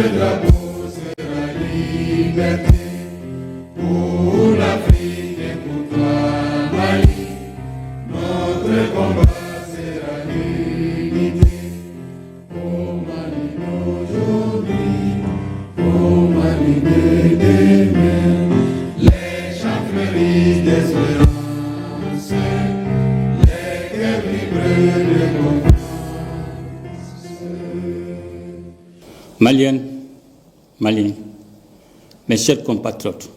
drapeau sera liberté pour l'Afrique et pour toi, Mali. Notre combat sera l'unité. Au Mali d'aujourd'hui, au Mali de demain, les chants fleurissent d'espérance, les cœurs vibrent de confiance. Maliennes, Maliens, mes chers compatriotes,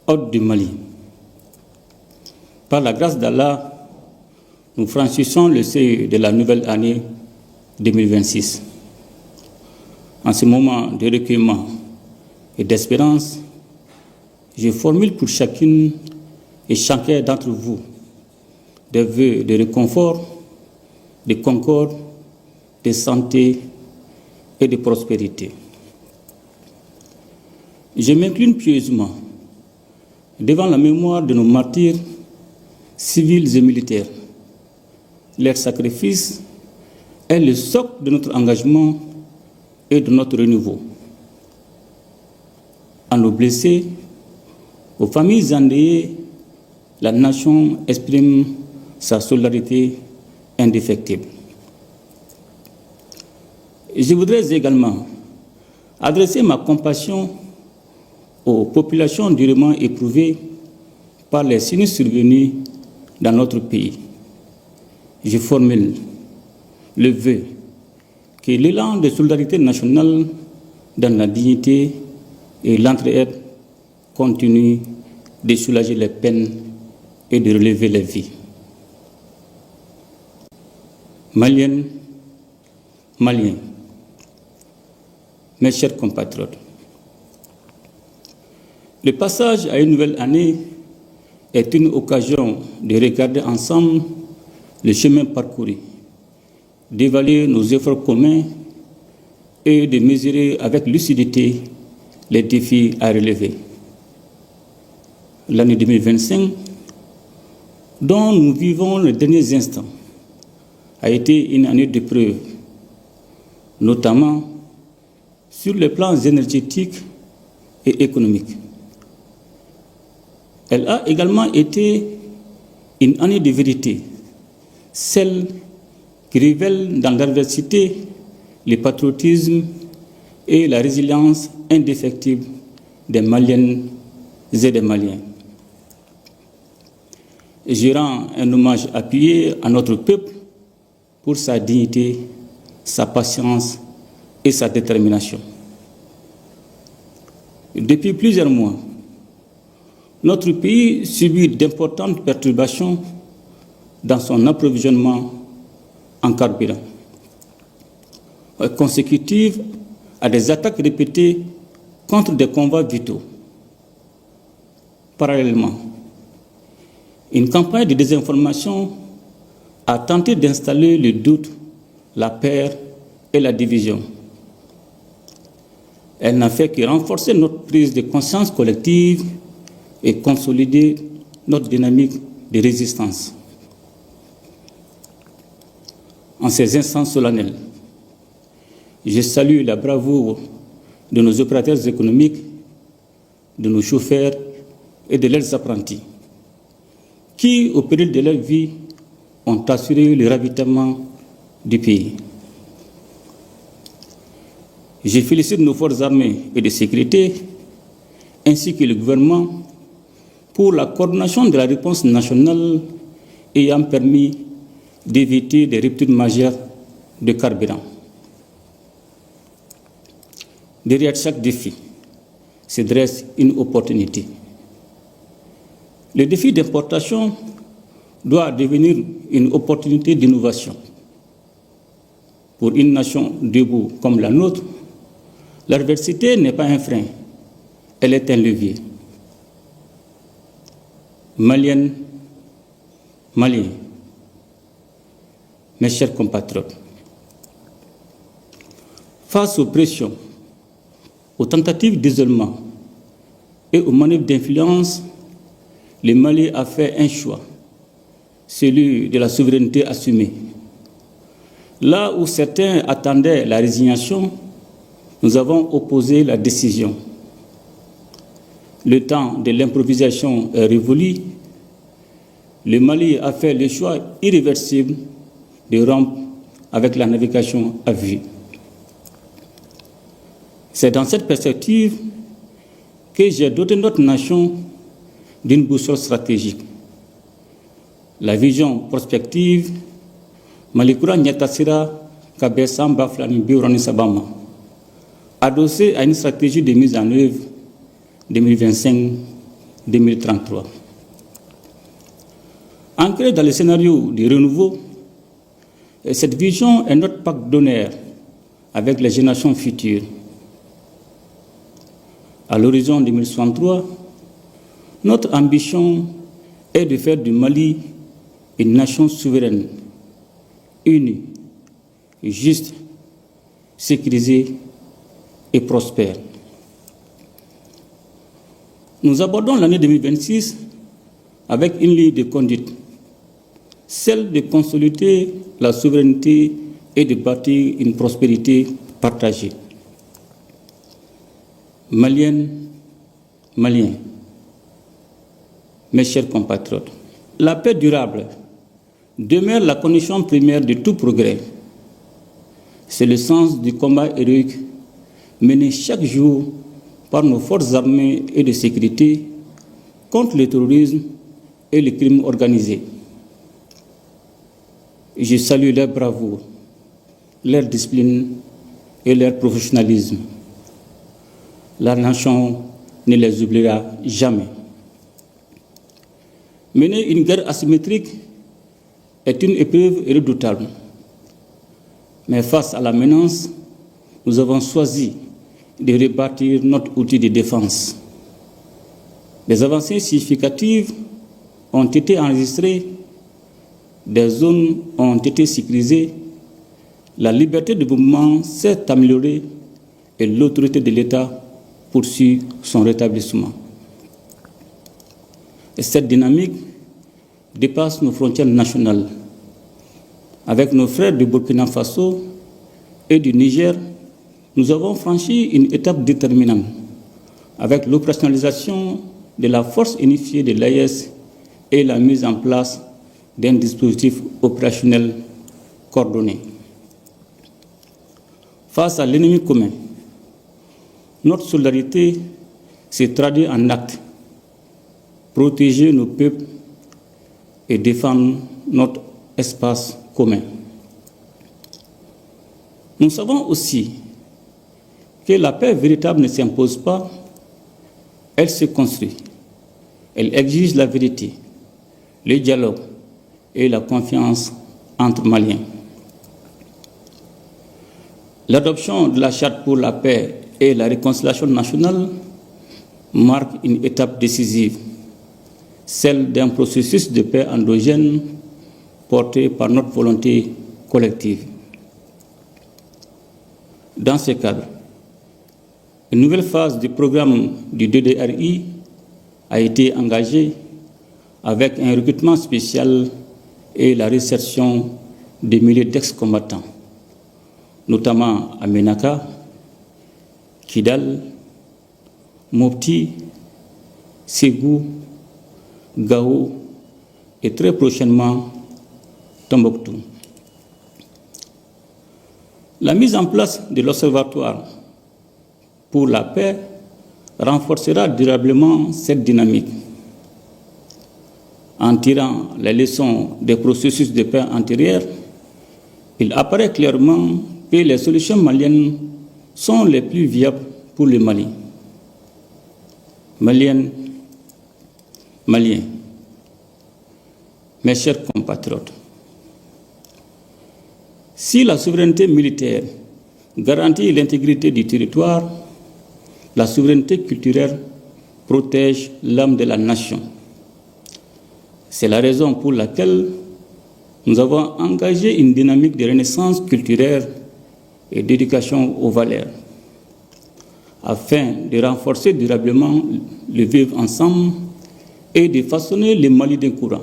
hôtes du Mali, par la grâce d'Allah, nous franchissons le seuil de la nouvelle année 2026. En ce moment de recueillement et d'espérance, je formule pour chacune et chacun d'entre vous des vœux de réconfort, de concorde, de santé et de prospérité. Je m'incline pieusement devant la mémoire de nos martyrs civils et militaires. Leur sacrifice est le socle de notre engagement et de notre renouveau. À nos blessés, aux familles endeuillées, la nation exprime sa solidarité indéfectible. Je voudrais également adresser ma compassion aux populations durement éprouvées par les sinistres survenus dans notre pays. Je formule le vœu que l'élan de solidarité nationale dans la dignité et l'entraide continue de soulager les peines et de relever les vies. Maliennes, Maliens, mes chers compatriotes, le passage à une nouvelle année est une occasion de regarder ensemble le chemin parcouru, d'évaluer nos efforts communs et de mesurer avec lucidité les défis à relever. L'année 2025, dont nous vivons les derniers instants, a été une année d'épreuve, notamment sur les plans énergétiques et économiques. Elle a également été une année de vérité, celle qui révèle dans l'adversité le patriotisme et la résilience indéfectible des Maliennes et des Maliens. Je rends un hommage appuyé à notre peuple pour sa dignité, sa patience et sa détermination. Depuis plusieurs mois, notre pays subit d'importantes perturbations dans son approvisionnement en carburant, consécutives à des attaques répétées contre des convois vitaux. Parallèlement, une campagne de désinformation a tenté d'installer le doute, la peur et la division. Elle n'a fait que renforcer notre prise de conscience collective et consolider notre dynamique de résistance. En ces instants solennels, je salue la bravoure de nos opérateurs économiques, de nos chauffeurs et de leurs apprentis, qui, au péril de leur vie, ont assuré le ravitaillement du pays. Je félicite nos forces armées et de sécurité, ainsi que le gouvernement, pour la coordination de la réponse nationale ayant permis d'éviter des ruptures majeures de carburant. Derrière chaque défi se dresse une opportunité. Le défi d'importation doit devenir une opportunité d'innovation. Pour une nation debout comme la nôtre, l'adversité n'est pas un frein, elle est un levier. Maliennes, Maliens, mes chers compatriotes, face aux pressions, aux tentatives d'isolement et aux manœuvres d'influence, le Mali a fait un choix, celui de la souveraineté assumée. Là où certains attendaient la résignation, nous avons opposé la décision. Le temps de l'improvisation est révolu. Le Mali a fait le choix irréversible de rompre avec la navigation à vue. C'est dans cette perspective que j'ai doté notre nation d'une boussole stratégique. La vision prospective Malikura Nyatasira Kabesamba Flani Biurani Sabama, adossée à une stratégie de mise en œuvre 2025-2033. Ancrée dans le scénario du renouveau, cette vision est notre pacte d'honneur avec les générations futures. À l'horizon 2063, notre ambition est de faire du Mali une nation souveraine, unie, juste, sécurisée et prospère. Nous abordons l'année 2026 avec une ligne de conduite, celle de consolider la souveraineté et de bâtir une prospérité partagée. Maliennes, Maliens, mes chers compatriotes, la paix durable demeure la condition première de tout progrès. C'est le sens du combat héroïque mené chaque jour par nos forces armées et de sécurité contre le terrorisme et le crime organisé. Je salue leur bravoure, leur discipline et leur professionnalisme. La nation ne les oubliera jamais. Mener une guerre asymétrique est une épreuve redoutable. Mais face à la menace, nous avons choisi de rebâtir notre outil de défense. Des avancées significatives ont été enregistrées, des zones ont été sécurisées, la liberté de mouvement s'est améliorée et l'autorité de l'État poursuit son rétablissement. Et cette dynamique dépasse nos frontières nationales. Avec nos frères du Burkina Faso et du Niger, nous avons franchi une étape déterminante avec l'opérationnalisation de la force unifiée de l'AES et la mise en place d'un dispositif opérationnel coordonné. Face à l'ennemi commun, notre solidarité s'est traduite en actes. Protéger nos peuples et défendre notre espace commun. Nous savons aussi que la paix véritable ne s'impose pas, elle se construit. Elle exige la vérité, le dialogue et la confiance entre Maliens. L'adoption de la Charte pour la paix et la réconciliation nationale marque une étape décisive, celle d'un processus de paix endogène porté par notre volonté collective. Dans ce cadre, une nouvelle phase du programme du DDRI a été engagée avec un recrutement spécial et la réinsertion des milliers d'ex-combattants, notamment à Ménaka, Kidal, Mopti, Ségou, Gao et très prochainement Tombouctou. La mise en place de l'Observatoire pour la paix renforcera durablement cette dynamique. En tirant les leçons des processus de paix antérieurs, il apparaît clairement que les solutions maliennes sont les plus viables pour le Mali. Maliennes, Maliens, mes chers compatriotes, si la souveraineté militaire garantit l'intégrité du territoire, la souveraineté culturelle protège l'âme de la nation. C'est la raison pour laquelle nous avons engagé une dynamique de renaissance culturelle et d'éducation aux valeurs, afin de renforcer durablement le vivre ensemble et de façonner le Mali d'un courant,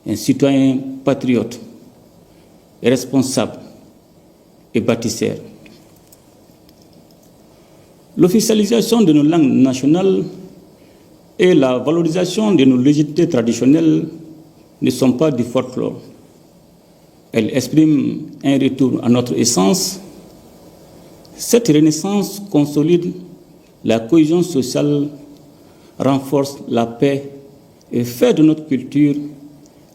un citoyen patriote, responsable et bâtisseur. L'officialisation de nos langues nationales et la valorisation de nos légitimes traditionnelles ne sont pas du folklore. Elles expriment un retour à notre essence. Cette renaissance consolide la cohésion sociale, renforce la paix et fait de notre culture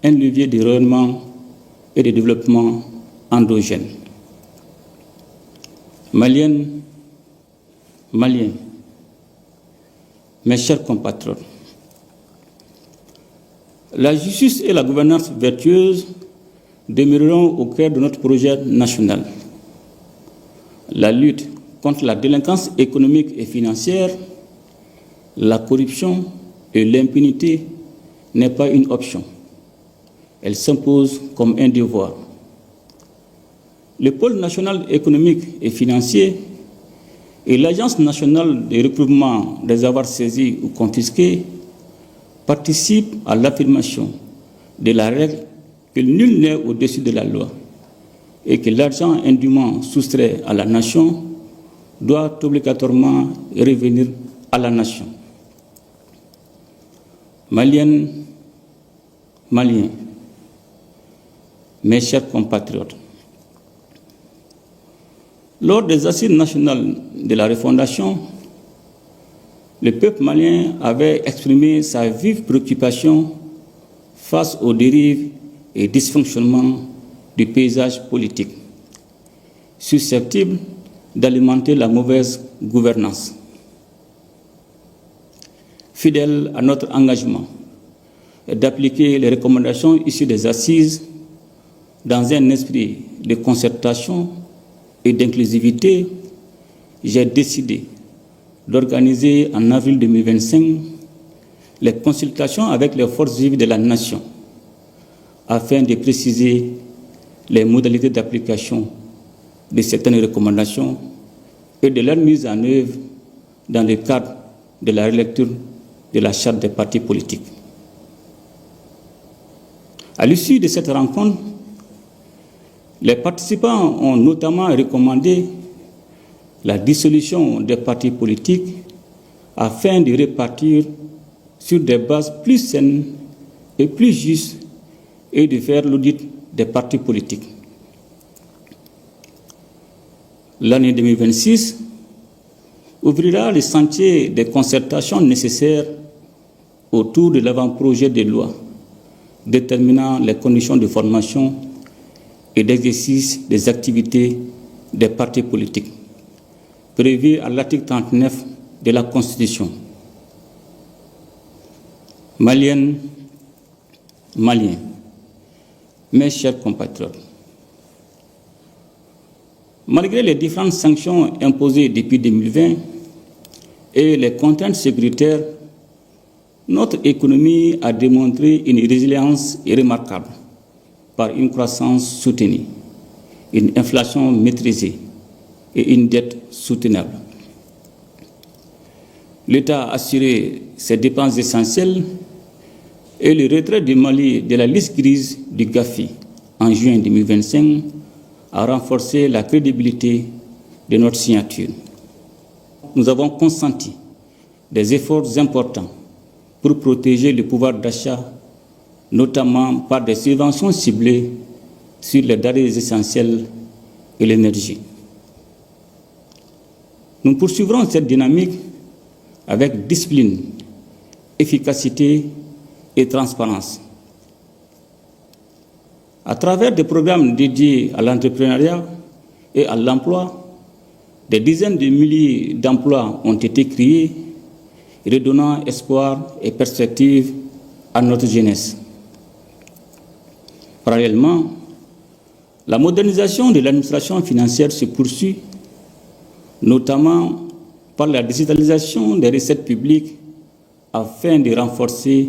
un levier de rayonnement et de développement endogène. Maliennes, Maliens, mes chers compatriotes, la justice et la gouvernance vertueuse demeureront au cœur de notre projet national. La lutte contre la délinquance économique et financière, la corruption et l'impunité n'est pas une option. Elle s'impose comme un devoir. Le pôle national économique et financier et l'Agence nationale de recouvrement des avoirs saisis ou confisqués participent à l'affirmation de la règle que nul n'est au-dessus de la loi et que l'argent indûment soustrait à la nation doit obligatoirement revenir à la nation. Maliennes, Maliens, mes chers compatriotes, lors des assises nationales de la refondation, le peuple malien avait exprimé sa vive préoccupation face aux dérives et dysfonctionnements du paysage politique, susceptibles d'alimenter la mauvaise gouvernance. Fidèles à notre engagement d'appliquer les recommandations issues des assises dans un esprit de concertation et d'inclusivité, j'ai décidé d'organiser en avril 2025 les consultations avec les forces vives de la nation afin de préciser les modalités d'application de certaines recommandations et de leur mise en œuvre dans le cadre de la relecture de la charte des partis politiques. À l'issue de cette rencontre, les participants ont notamment recommandé la dissolution des partis politiques afin de repartir sur des bases plus saines et plus justes et de faire l'audit des partis politiques. L'année 2026 ouvrira les sentiers des concertations nécessaires autour de l'avant-projet de loi déterminant les conditions de formation et d'exercice des activités des partis politiques, prévu à l'article 39 de la Constitution. Maliennes, Maliens, mes chers compatriotes, malgré les différentes sanctions imposées depuis 2020 et les contraintes sécuritaires, notre économie a démontré une résilience remarquable par une croissance soutenue, une inflation maîtrisée et une dette soutenable. L'État a assuré ses dépenses essentielles et le retrait du Mali de la liste grise du GAFI en juin 2025 a renforcé la crédibilité de notre signature. Nous avons consenti des efforts importants pour protéger le pouvoir d'achat, notamment par des subventions ciblées sur les denrées essentielles et l'énergie. Nous poursuivrons cette dynamique avec discipline, efficacité et transparence. À travers des programmes dédiés à l'entrepreneuriat et à l'emploi, des dizaines de milliers d'emplois ont été créés, redonnant espoir et perspective à notre jeunesse. Parallèlement, la modernisation de l'administration financière se poursuit, notamment par la digitalisation des recettes publiques afin de renforcer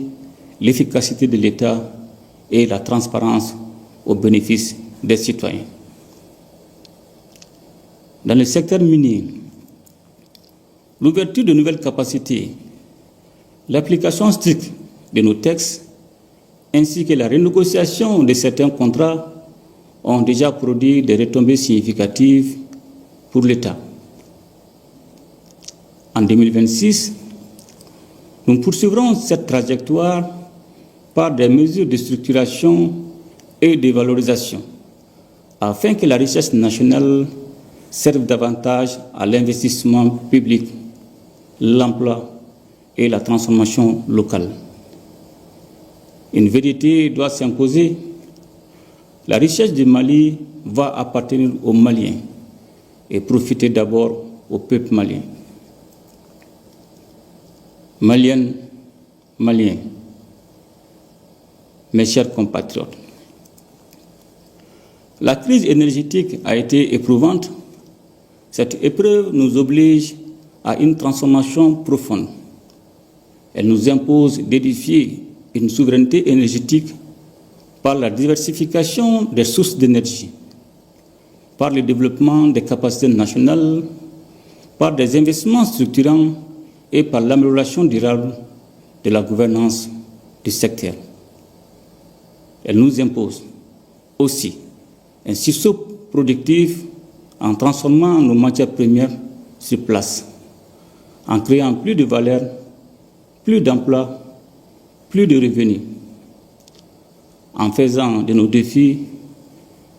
l'efficacité de l'État et la transparence au bénéfice des citoyens. Dans le secteur minier, l'ouverture de nouvelles capacités, l'application stricte de nos textes ainsi que la renégociation de certains contrats ont déjà produit des retombées significatives pour l'État. En 2026, nous poursuivrons cette trajectoire par des mesures de structuration et de valorisation, afin que la richesse nationale serve davantage à l'investissement public, l'emploi et la transformation locale. Une vérité doit s'imposer. La richesse du Mali va appartenir aux Maliens et profiter d'abord au peuple malien. Maliennes, Maliens, mes chers compatriotes, la crise énergétique a été éprouvante. Cette épreuve nous oblige à une transformation profonde. Elle nous impose d'édifier une souveraineté énergétique par la diversification des sources d'énergie, par le développement des capacités nationales, par des investissements structurants et par l'amélioration durable de la gouvernance du secteur. Elle nous impose aussi un sursaut productif en transformant nos matières premières sur place, en créant plus de valeur, plus d'emplois, plus de revenus, en faisant de nos défis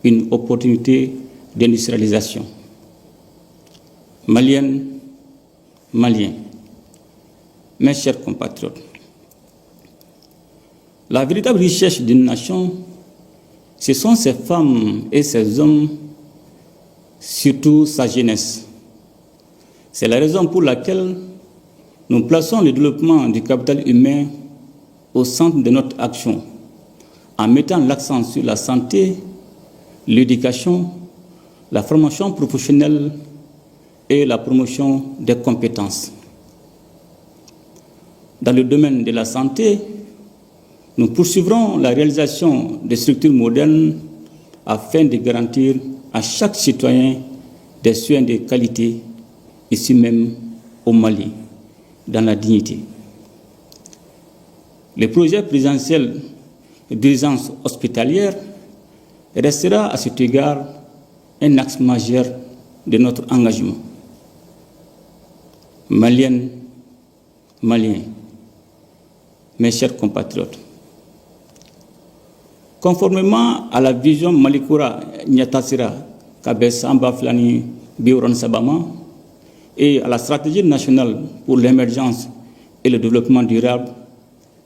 une opportunité d'industrialisation. Maliennes, Maliens, mes chers compatriotes, la véritable richesse d'une nation, ce sont ses femmes et ses hommes, surtout sa jeunesse. C'est la raison pour laquelle nous plaçons le développement du capital humain au centre de notre action, en mettant l'accent sur la santé, l'éducation, la formation professionnelle et la promotion des compétences. Dans le domaine de la santé, nous poursuivrons la réalisation des structures modernes afin de garantir à chaque citoyen des soins de qualité, ici même au Mali, dans la dignité. Le projet présidentiel d'urgence hospitalière restera à cet égard un axe majeur de notre engagement. Maliennes, Maliens, mes chers compatriotes, conformément à la vision Malikura Nyatasira Kabesamba Flani Bioron Sabama et à la stratégie nationale pour l'émergence et le développement durable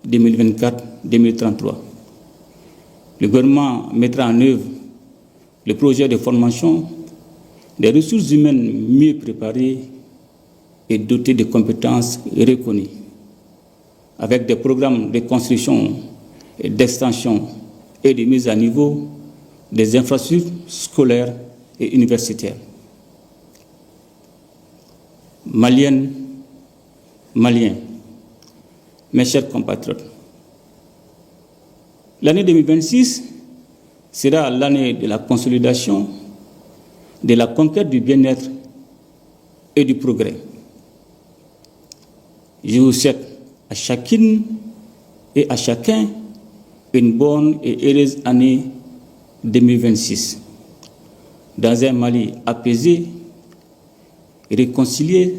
2024-2033, le gouvernement mettra en œuvre le projet de formation des ressources humaines mieux préparées et dotées de compétences reconnues, avec des programmes de construction et d'extension et de mise à niveau des infrastructures scolaires et universitaires. Maliennes, Maliens, mes chers compatriotes, l'année 2026 sera l'année de la consolidation, de la conquête du bien-être et du progrès. Je vous souhaite à chacune et à chacun une bonne et heureuse année 2026, dans un Mali apaisé, réconcilié,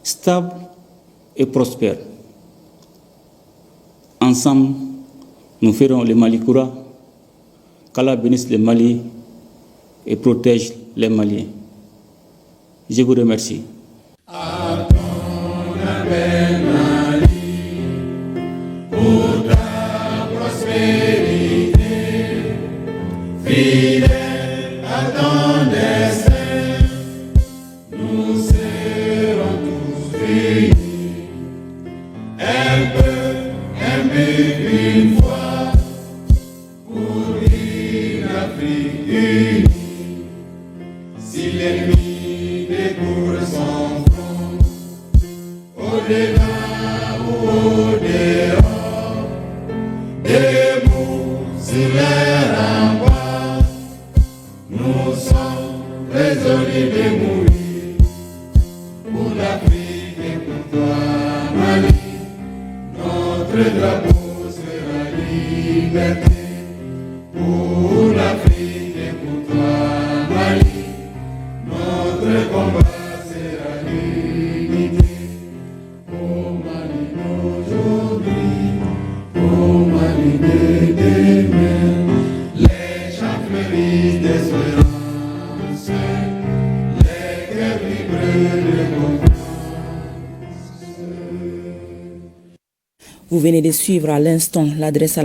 stable et prospère. Ensemble, nous ferons le Mali Koura, qu'Allah bénisse le Mali et protège les Maliens. Je vous remercie. À ton appel, Mali, pour ta prospérité, fidèle à ton destin, nous serons tous unis. Un but, une fois, pour une Afrique unie. Si l'ennemi découvre son front, au-delà ou au-dehors, debout sur les remparts, nous sommes résolus de mourir pour l'Afrique et pour toi, Mali. Notre drapeau sera liberté pour l'Afrique et pour toi, Mali. Notre combat sera l'unité. Vous venez de suivre à l'instant l'adresse à